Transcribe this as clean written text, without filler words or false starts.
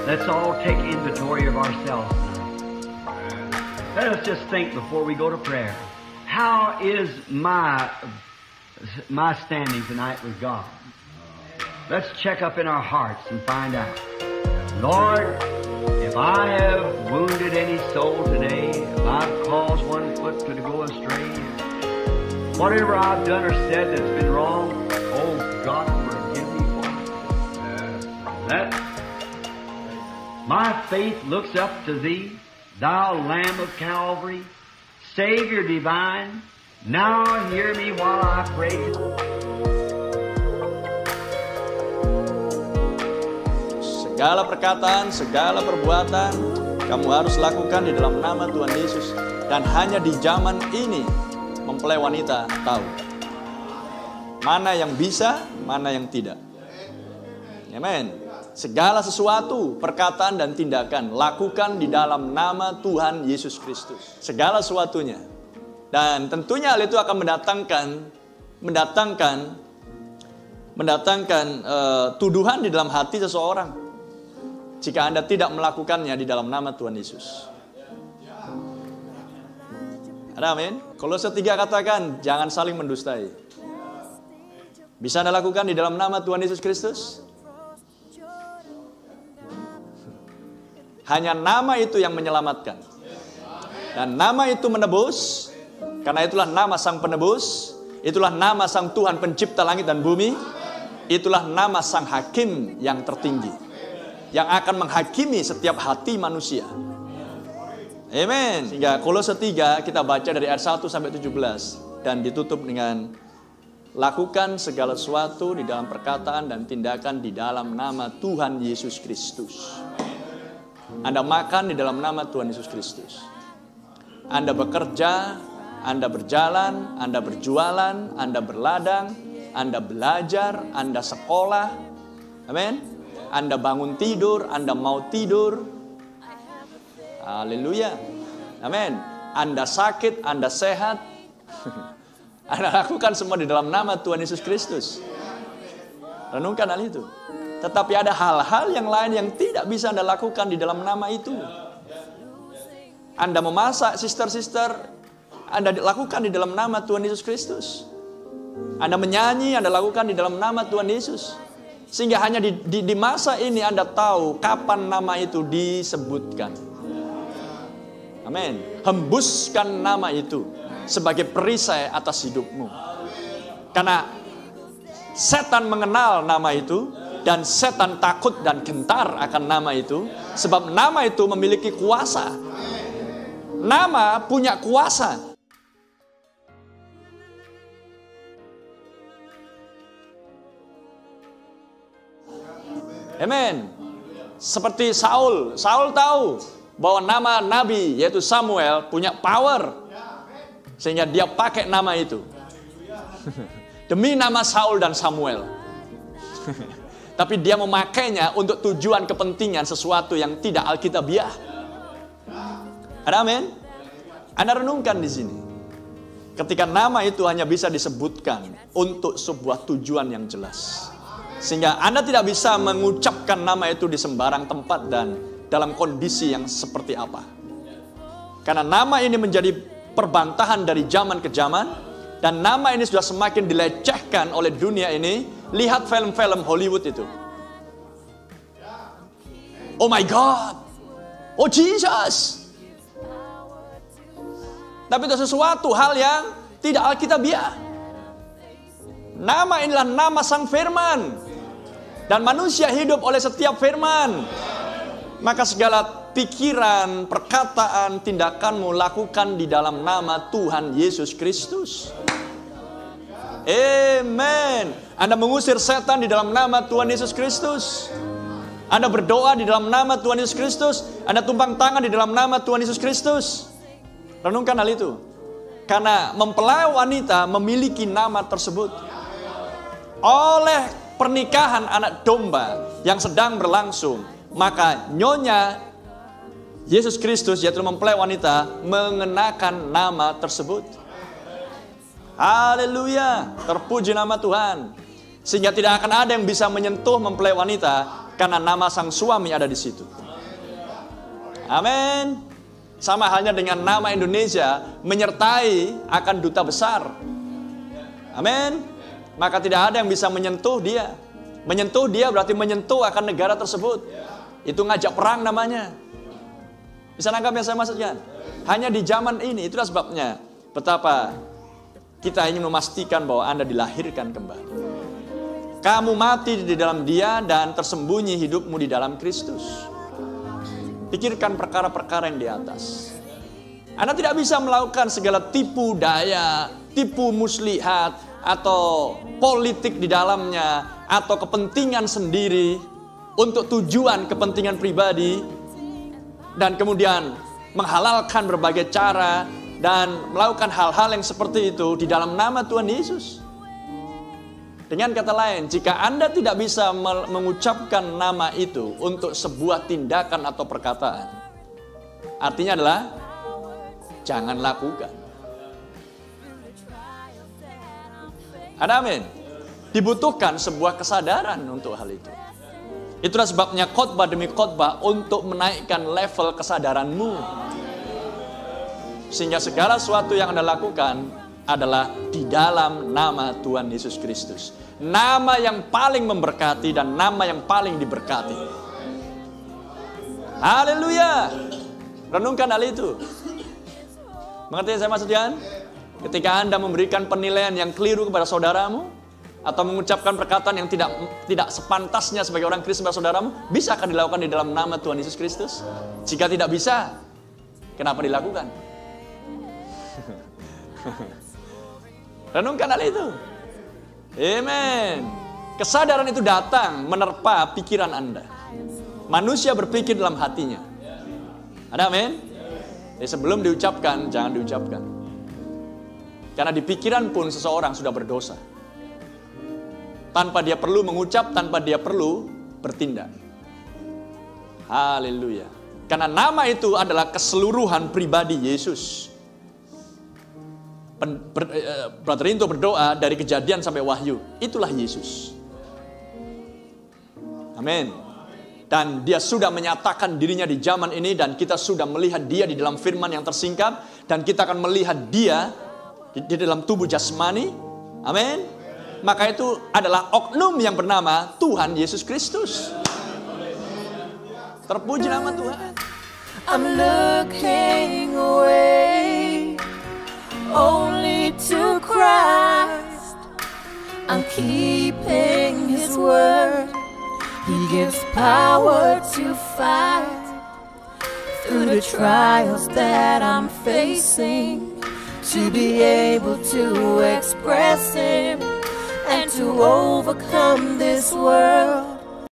Let's all take inventory of ourselves tonight. Let us just think before we go to prayer. How is my standing tonight with God? Let's check up in our hearts and find out. Lord, if I have wounded any soul today, if I've caused one foot to go astray, whatever I've done or said that's been wrong, oh God, forgive me for it. That my faith looks up to Thee, Thou Lamb of Calvary, Savior divine. Now hear me while I pray. Segala perkataan, segala perbuatan kamu harus lakukan di dalam nama Tuhan Yesus. Dan hanya di zaman ini mempelai wanita tahu mana yang bisa, mana yang tidak. Amen. Segala sesuatu, perkataan dan tindakan lakukan di dalam nama Tuhan Yesus Kristus. Segala sesuatunya. Dan tentunya hal itu akan mendatangkan tuduhan di dalam hati seseorang jika Anda tidak melakukannya di dalam nama Tuhan Yesus. Amin. Kolose 3 katakan, jangan saling mendustai. Bisa Anda lakukan di dalam nama Tuhan Yesus Kristus? Hanya nama itu yang menyelamatkan. Dan nama itu menebus. Karena itulah nama Sang Penebus. Itulah nama Sang Tuhan Pencipta langit dan bumi. Itulah nama Sang Hakim yang tertinggi, yang akan menghakimi setiap hati manusia. Amen. Sehingga Kolose 3 kita baca dari ayat 1 sampai 17. Dan ditutup dengan, lakukan segala sesuatu di dalam perkataan dan tindakan di dalam nama Tuhan Yesus Kristus. Anda makan di dalam nama Tuhan Yesus Kristus. Anda bekerja, Anda berjalan, Anda berjualan, Anda berladang, Anda belajar, Anda sekolah. Amin. Anda bangun tidur, Anda mau tidur. Haleluya. Amin. Anda sakit, Anda sehat. Anda lakukan semua di dalam nama Tuhan Yesus Kristus. Renungkan hal itu. Tetapi ada hal-hal yang lain yang tidak bisa Anda lakukan di dalam nama itu. Anda memasak, sister-sister, Anda lakukan di dalam nama Tuhan Yesus Kristus. Anda menyanyi, Anda lakukan di dalam nama Tuhan Yesus. Sehingga hanya di masa ini Anda tahu kapan nama itu disebutkan. Amin. Hembuskan nama itu sebagai perisai atas hidupmu. Karena setan mengenal nama itu. Dan setan takut dan gentar akan nama itu. Sebab nama itu memiliki kuasa. Nama punya kuasa. Amen. Seperti Saul. Saul tahu bahwa nama nabi yaitu Samuel punya power. Sehingga dia pakai nama itu. Demi nama Saul dan Samuel. Tapi dia memakainya untuk tujuan kepentingan sesuatu yang tidak alkitabiah. Ada amin? Anda renungkan di sini. Ketika nama itu hanya bisa disebutkan untuk sebuah tujuan yang jelas. Sehingga Anda tidak bisa mengucapkan nama itu di sembarang tempat dan dalam kondisi yang seperti apa. Karena nama ini menjadi perbantahan dari zaman ke zaman. Dan nama ini sudah semakin dilecehkan oleh dunia ini. Lihat film-film Hollywood itu. Oh my God. Oh Jesus. Tapi itu sesuatu hal yang tidak alkitabiah. Nama inilah nama Sang Firman. Dan manusia hidup oleh setiap firman. Maka segala pikiran, perkataan, tindakanmu lakukan di dalam nama Tuhan Yesus Kristus. Amen. Anda mengusir setan di dalam nama Tuhan Yesus Kristus. Anda berdoa di dalam nama Tuhan Yesus Kristus. Anda tumpang tangan di dalam nama Tuhan Yesus Kristus. Renungkan hal itu. Karena mempelai wanita memiliki nama tersebut. Oleh pernikahan anak domba yang sedang berlangsung, maka nyonya Yesus Kristus yaitu mempelai wanita mengenakan nama tersebut. Haleluya, terpuji nama Tuhan. Sehingga tidak akan ada yang bisa menyentuh mempelai wanita karena nama sang suami ada di situ. Amin. Sama halnya dengan nama Indonesia menyertai akan duta besar. Amin. Maka tidak ada yang bisa menyentuh dia. Menyentuh dia berarti menyentuh akan negara tersebut. Itu ngajak perang namanya. Bisa nangkap yang saya maksudkan? Hanya di zaman ini, itulah sebabnya betapa kita ingin memastikan bahwa Anda dilahirkan kembali. Kamu mati di dalam Dia dan tersembunyi hidupmu di dalam Kristus. Pikirkan perkara-perkara yang di atas. Anda tidak bisa melakukan segala tipu daya, tipu muslihat, atau politik di dalamnya, atau kepentingan sendiri untuk tujuan kepentingan pribadi, dan kemudian menghalalkan berbagai cara dan melakukan hal-hal yang seperti itu di dalam nama Tuhan Yesus. Dengan kata lain, jika Anda tidak bisa mengucapkan nama itu untuk sebuah tindakan atau perkataan, artinya adalah jangan lakukan. Ada amin. Dibutuhkan sebuah kesadaran untuk hal itu. Itulah sebabnya khotbah demi khotbah untuk menaikkan level kesadaranmu. Sehingga segala sesuatu yang Anda lakukan adalah di dalam nama Tuhan Yesus Kristus. Nama yang paling memberkati dan nama yang paling diberkati. Haleluya. Renungkan hal itu. Mengerti yang saya maksudkan? Ketika Anda memberikan penilaian yang keliru kepada saudaramu, atau mengucapkan perkataan yang tidak sepantasnya sebagai orang Kristen kepada saudaramu, bisa akan dilakukan di dalam nama Tuhan Yesus Kristus? Jika tidak bisa, kenapa dilakukan? Renungkan hal itu. Amen. Kesadaran itu datang menerpa pikiran Anda. Manusia berpikir dalam hatinya. Ada amin? Jadi sebelum diucapkan, jangan diucapkan. Karena di pikiran pun seseorang sudah berdosa. Tanpa dia perlu mengucap, tanpa dia perlu bertindak. Haleluya. Karena nama itu adalah keseluruhan pribadi Yesus. Brother Rinto berdoa dari Kejadian sampai Wahyu. Itulah Yesus. Amin. Dan dia sudah menyatakan dirinya di zaman ini, dan kita sudah melihat dia di dalam firman yang tersingkap, dan kita akan melihat dia di dalam tubuh jasmani. Amin. Maka itu adalah oknum yang bernama Tuhan Yesus Kristus. Terpuji nama Tuhan. I'm looking away only to Christ. I'm keeping His word. He gives power to fight through the trials that I'm facing, to be able to express Him and to overcome this world.